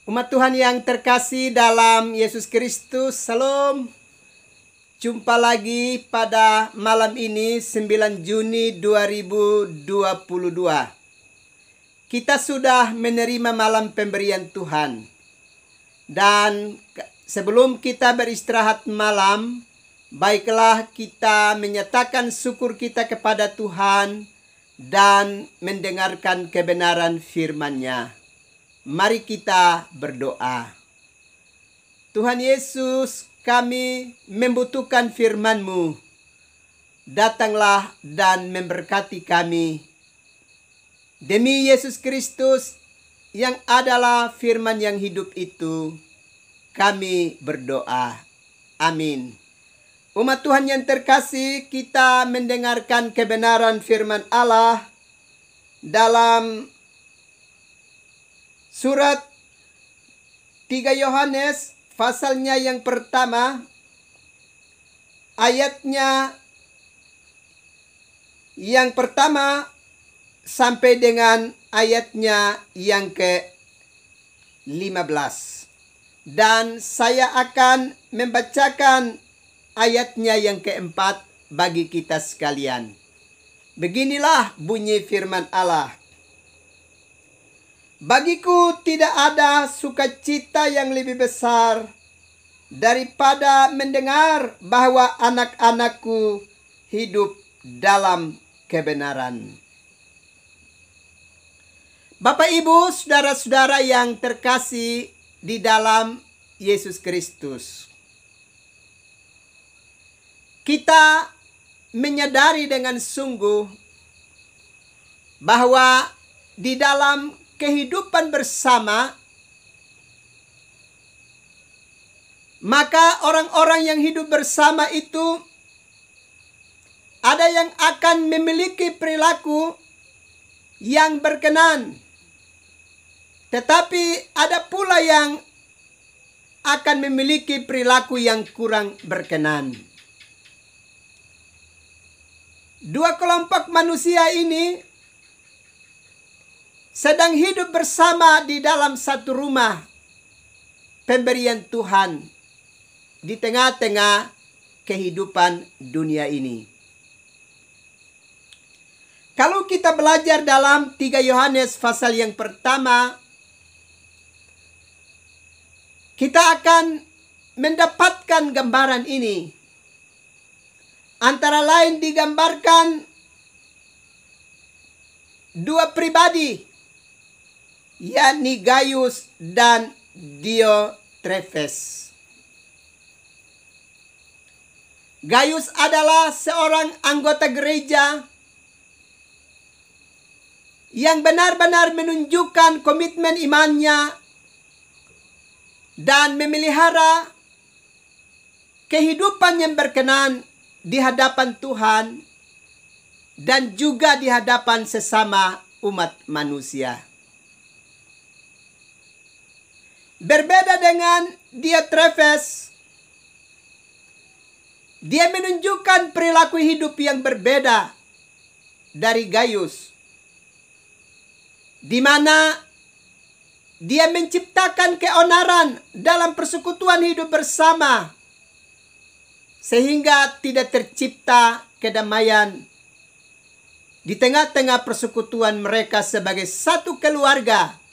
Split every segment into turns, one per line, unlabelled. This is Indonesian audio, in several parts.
Umat Tuhan yang terkasih dalam Yesus Kristus, Salam. Jumpa lagi pada malam ini 9 Juni 2022. Kita sudah menerima malam pemberian Tuhan. Dan sebelum kita beristirahat malam, baiklah kita menyatakan syukur kita kepada Tuhan dan mendengarkan kebenaran firman-Nya. Mari kita berdoa. Tuhan Yesus, kami membutuhkan firman-Mu. Datanglah dan memberkati kami. Demi Yesus Kristus yang adalah firman yang hidup itu, kami berdoa. Amin. Umat Tuhan yang terkasih, kita mendengarkan kebenaran firman Allah dalam Surat 3 Yohanes pasalnya yang pertama, ayatnya yang pertama sampai dengan ayatnya yang ke-15. Dan saya akan membacakan ayatnya yang keempat bagi kita sekalian. Beginilah bunyi firman Allah. Bagiku tidak ada sukacita yang lebih besar daripada mendengar bahwa anak-anakku hidup dalam kebenaran. Bapak, Ibu, saudara-saudara yang terkasih di dalam Yesus Kristus. Kita menyadari dengan sungguh bahwa di dalam kehidupan bersama, maka orang-orang yang hidup bersama itu ada yang akan memiliki perilaku yang berkenan, tetapi ada pula yang akan memiliki perilaku yang kurang berkenan. Dua kelompok manusia ini sedang hidup bersama di dalam satu rumah pemberian Tuhan di tengah-tengah kehidupan dunia ini. Kalau kita belajar dalam 3 Yohanes pasal yang pertama, kita akan mendapatkan gambaran ini. Antara lain digambarkan dua pribadi, yakni Gaius dan Diotrephes. Gaius adalah seorang anggota gereja yang benar-benar menunjukkan komitmen imannya dan memelihara kehidupan yang berkenan di hadapan Tuhan dan juga di hadapan sesama umat manusia. Berbeda dengan Diotrephes, dia menunjukkan perilaku hidup yang berbeda dari Gaius, di mana dia menciptakan keonaran dalam persekutuan hidup bersama, sehingga tidak tercipta kedamaian di tengah-tengah persekutuan mereka sebagai satu keluarga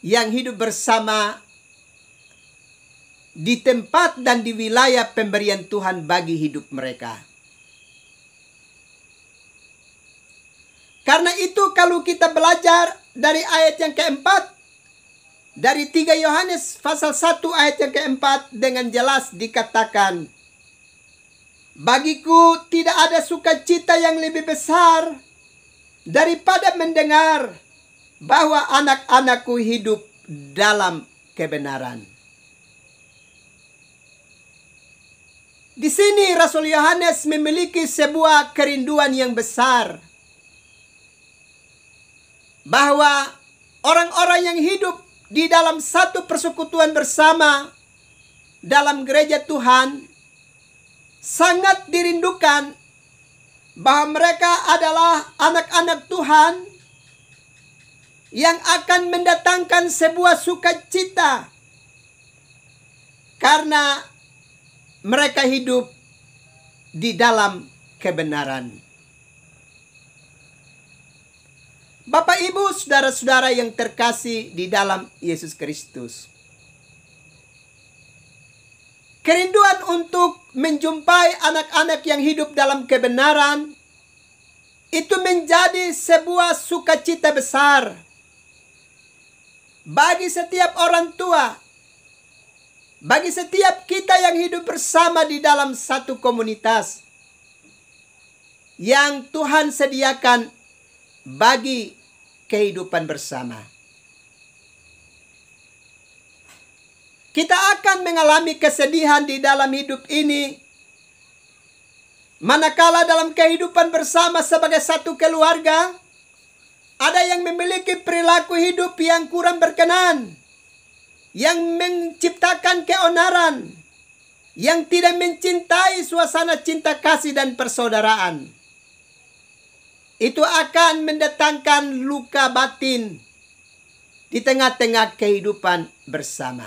yang hidup bersama di tempat dan di wilayah pemberian Tuhan bagi hidup mereka. Karena itu kalau kita belajar dari ayat yang keempat, dari 3 Yohanes pasal 1 ayat yang keempat dengan jelas dikatakan, bagiku tidak ada sukacita yang lebih besar daripada mendengar bahwa anak-anakku hidup dalam kebenaran. Di sini Rasul Yohanes memiliki sebuah kerinduan yang besar bahwa orang-orang yang hidup di dalam satu persekutuan bersama dalam gereja Tuhan sangat dirindukan bahwa mereka adalah anak-anak Tuhan yang akan mendatangkan sebuah sukacita karena mereka hidup di dalam kebenaran. Bapak, Ibu, saudara-saudara yang terkasih di dalam Yesus Kristus, kerinduan untuk menjumpai anak-anak yang hidup dalam kebenaran itu menjadi sebuah sukacita besar bagi setiap orang tua, bagi setiap kita yang hidup bersama di dalam satu komunitas yang Tuhan sediakan bagi kehidupan bersama. Kita akan mengalami kesedihan di dalam hidup ini manakala dalam kehidupan bersama sebagai satu keluarga ada yang memiliki perilaku hidup yang kurang berkenan, yang menciptakan keonaran, yang tidak mencintai suasana cinta kasih dan persaudaraan. Itu akan mendatangkan luka batin di tengah-tengah kehidupan bersama.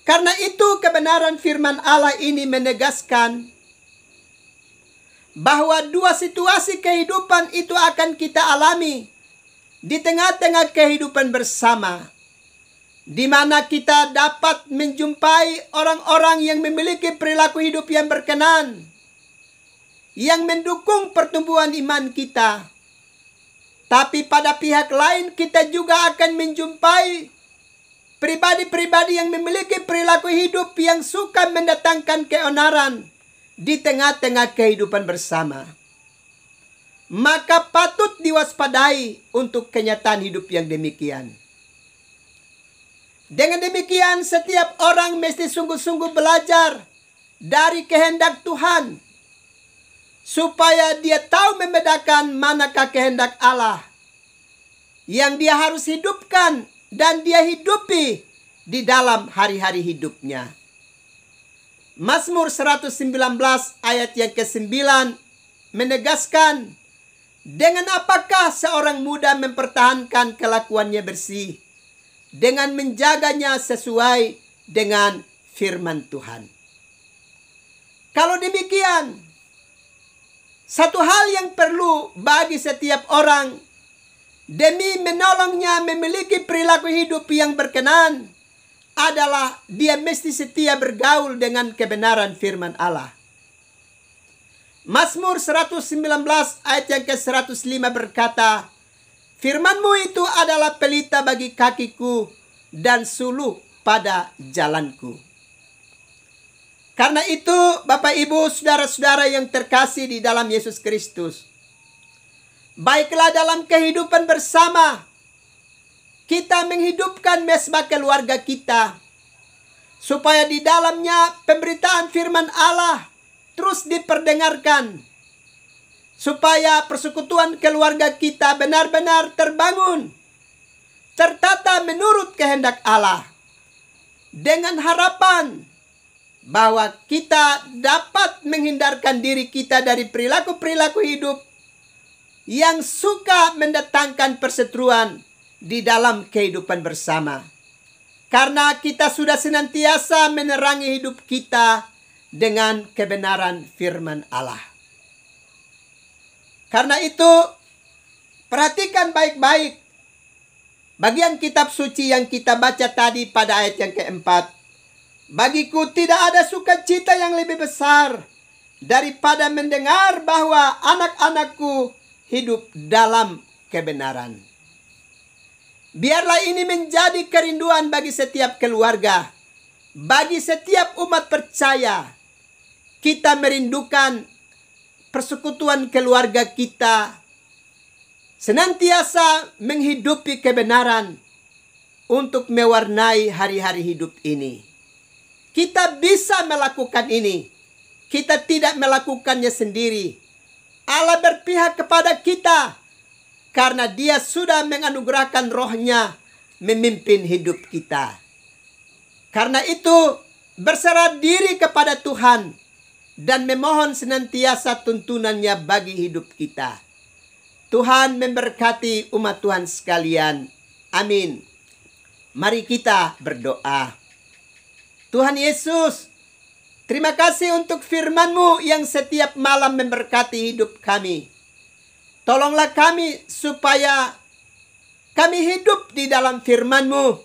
Karena itu kebenaran firman Allah ini menegaskan bahwa dua situasi kehidupan itu akan kita alami di tengah-tengah kehidupan bersama, di mana kita dapat menjumpai orang-orang yang memiliki perilaku hidup yang berkenan, yang mendukung pertumbuhan iman kita. Tapi pada pihak lain kita juga akan menjumpai pribadi-pribadi yang memiliki perilaku hidup yang suka mendatangkan keonaran di tengah-tengah kehidupan bersama. Maka patut diwaspadai untuk kenyataan hidup yang demikian. Dengan demikian, setiap orang mesti sungguh-sungguh belajar dari kehendak Tuhan, supaya dia tahu membedakan manakah kehendak Allah yang dia harus hidupkan dan dia hidupi di dalam hari-hari hidupnya. Mazmur 119 ayat yang ke-9 menegaskan, dengan apakah seorang muda mempertahankan kelakuannya bersih, dengan menjaganya sesuai dengan firman Tuhan. Kalau demikian, satu hal yang perlu bagi setiap orang demi menolongnya memiliki perilaku hidup yang berkenan adalah dia mesti setia bergaul dengan kebenaran firman Allah. Mazmur 119 ayat yang ke-105 berkata, "Firman-Mu itu adalah pelita bagi kakiku dan suluh pada jalanku." Karena itu, Bapak, Ibu, saudara-saudara yang terkasih di dalam Yesus Kristus, baiklah dalam kehidupan bersama kita menghidupkan mesbah keluarga kita, supaya di dalamnya pemberitaan firman Allah terus diperdengarkan, supaya persekutuan keluarga kita benar-benar terbangun, tertata menurut kehendak Allah, dengan harapan bahwa kita dapat menghindarkan diri kita dari perilaku-perilaku hidup yang suka mendatangkan perseteruan di dalam kehidupan bersama. Karena kita sudah senantiasa menerangi hidup kita dengan kebenaran firman Allah. Karena itu, perhatikan baik-baik bagian kitab suci yang kita baca tadi pada ayat yang keempat. Bagiku tidak ada sukacita yang lebih besar daripada mendengar bahwa anak-anakku hidup dalam kebenaran. Biarlah ini menjadi kerinduan bagi setiap keluarga, bagi setiap umat percaya. Kita merindukan persekutuan keluarga kita senantiasa menghidupi kebenaran untuk mewarnai hari-hari hidup ini. Kita bisa melakukan ini. Kita tidak melakukannya sendiri. Allah berpihak kepada kita karena Dia sudah menganugerahkan Roh-Nya memimpin hidup kita. Karena itu, berserah diri kepada Tuhan dan memohon senantiasa tuntunannya bagi hidup kita. Tuhan memberkati umat Tuhan sekalian. Amin. Mari kita berdoa. Tuhan Yesus, terima kasih untuk firman-Mu yang setiap malam memberkati hidup kami. Tolonglah kami supaya kami hidup di dalam firman-Mu.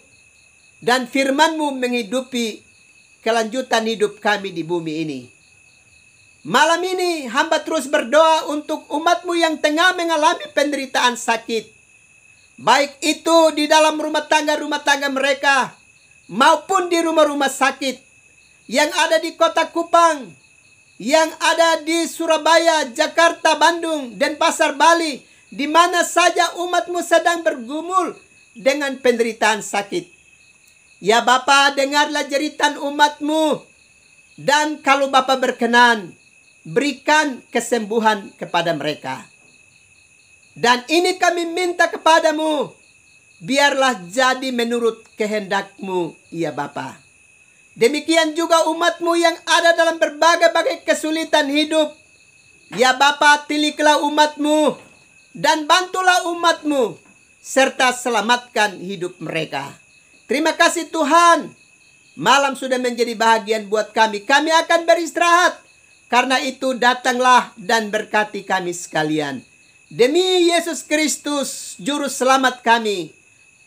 Dan firman-Mu menghidupi kelanjutan hidup kami di bumi ini. Malam ini hamba terus berdoa untuk umat-Mu yang tengah mengalami penderitaan sakit. Baik itu di dalam rumah tangga mereka, maupun di rumah-rumah sakit yang ada di kota Kupang, yang ada di Surabaya, Jakarta, Bandung, dan Pasar Bali, di mana saja umat-Mu sedang bergumul dengan penderitaan sakit. Ya Bapa, dengarlah jeritan umat-Mu, dan kalau Bapa berkenan, berikan kesembuhan kepada mereka. Dan ini kami minta kepadamu, biarlah jadi menurut kehendak-Mu, ya Bapa. Demikian juga umat-Mu yang ada dalam berbagai-bagai kesulitan hidup. Ya Bapa, tiliklah umat-Mu, dan bantulah umat-Mu, serta selamatkan hidup mereka. Terima kasih Tuhan. Malam sudah menjadi bahagian buat kami. Kami akan beristirahat. Karena itu datanglah dan berkati kami sekalian. Demi Yesus Kristus, Juru Selamat kami.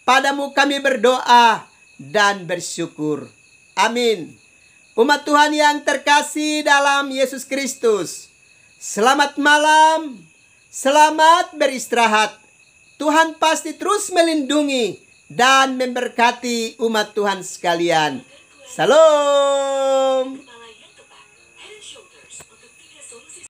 Padamu kami berdoa dan bersyukur. Amin. Umat Tuhan yang terkasih dalam Yesus Kristus, selamat malam, selamat beristirahat. Tuhan pasti terus melindungi dan memberkati umat Tuhan sekalian. Salam.